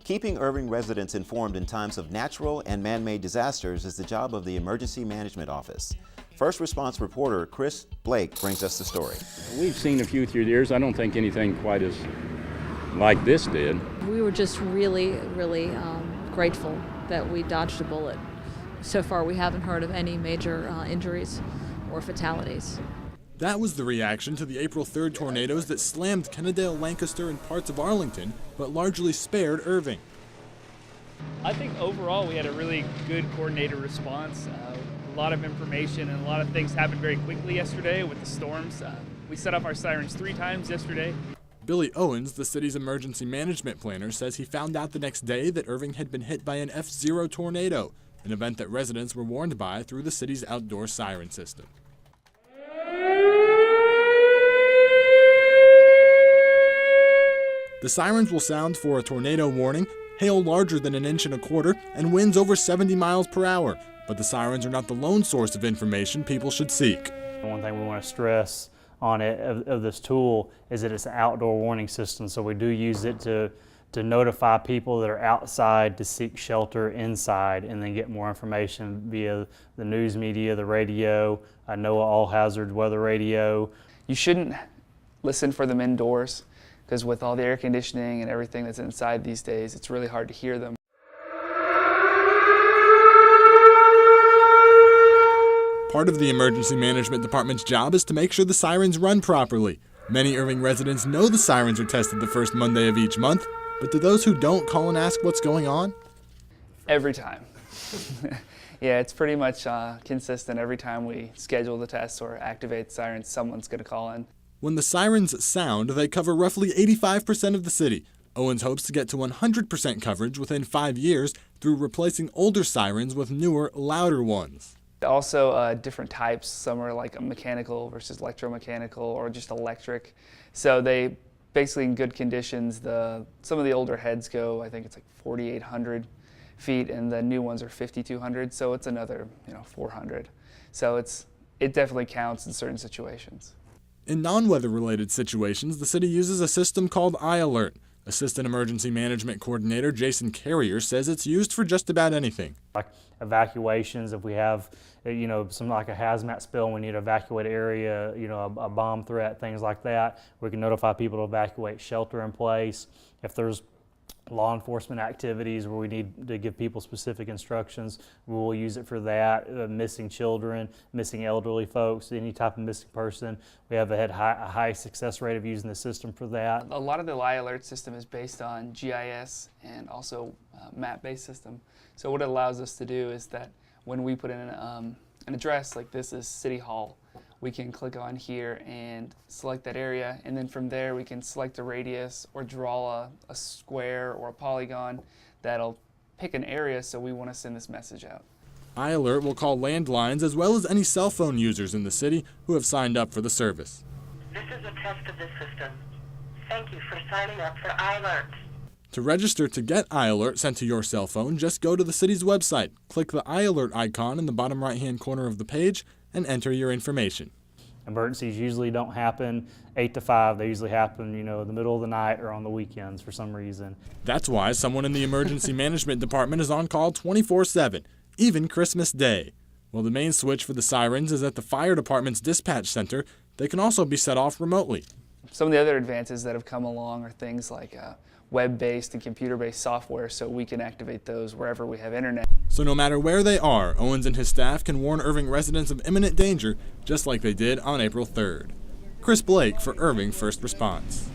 Keeping Irving residents informed in times of natural and man-made disasters is the job of the Emergency Management Office. First response reporter Chris Blake brings us the story. We've seen a few through the years. I don't think anything quite as like this did. We were just really grateful that we dodged a bullet. So far, we haven't heard of any major injuries or fatalities. That was the reaction to the April 3rd tornadoes that slammed Kennedale, Lancaster, and parts of Arlington, but largely spared Irving. I think overall we had a really good coordinated response. A lot of information and a lot of things happened very quickly yesterday with the storms. We set off our sirens 3 times yesterday. Billy Owens, the city's emergency management planner, says he found out the next day that Irving had been hit by an F0 tornado, an event that residents were warned by through the city's outdoor siren system. The sirens will sound for a tornado warning, hail larger than 1.25 inches, and winds over 70 miles per hour. But the sirens are not the lone source of information people should seek. One thing we want to stress on it of this tool is that it's an outdoor warning system, so we do use it to notify people that are outside to seek shelter inside and then get more information via the news media, the radio, NOAA All Hazard Weather Radio. You shouldn't listen for them indoors, because with all the air conditioning and everything that's inside these days, it's really hard to hear them. Part of the Emergency Management Department's job is to make sure the sirens run properly. Many Irving residents know the sirens are tested the first Monday of each month, but do those who don't call and ask what's going on? Every time. Yeah, it's pretty much consistent. Every time we schedule the tests or activate sirens, someone's going to call in. When the sirens sound, they cover roughly 85% of the city. Owens hopes to get to 100% coverage within 5 years through replacing older sirens with newer, louder ones. Also different types. Some are like mechanical versus electromechanical or just electric. So they basically in good conditions. Some of the older heads go, I think it's like 4,800 feet, and the new ones are 5,200. So it's another 400. So it definitely counts in certain situations. In non-weather related situations, the city uses a system called iAlert. Assistant Emergency Management Coordinator Jason Carrier says it's used for just about anything. Like evacuations, if we have some like a hazmat spill, we need to evacuate an area, a bomb threat, things like that, we can notify people to evacuate, shelter in place. If there's law enforcement activities where we need to give people specific instructions, we will use it for that. Missing children, missing elderly folks, any type of missing person, we have a high success rate of using the system for that. A lot of the iAlert system is based on GIS and also map-based system. So what it allows us to do is that when we put in an address, like this is City Hall, we can click on here and select that area, and then from there we can select a radius or draw a square or a polygon that'll pick an area so we want to send this message out. iAlert will call landlines as well as any cell phone users in the city who have signed up for the service. This is a test of this system. Thank you for signing up for iAlert. To register to get iAlert sent to your cell phone, just go to the city's website, click the iAlert icon in the bottom right-hand corner of the page, and enter your information. Emergencies usually don't happen 8 to 5. They usually happen, in the middle of the night or on the weekends for some reason. That's why someone in the Emergency Management Department is on call 24/7, even Christmas Day. While the main switch for the sirens is at the fire department's dispatch center, they can also be set off remotely. Some of the other advances that have come along are things like web-based and computer-based software, so we can activate those wherever we have internet. So no matter where they are, Owens and his staff can warn Irving residents of imminent danger, just like they did on April 3rd. Chris Blake for Irving First Response.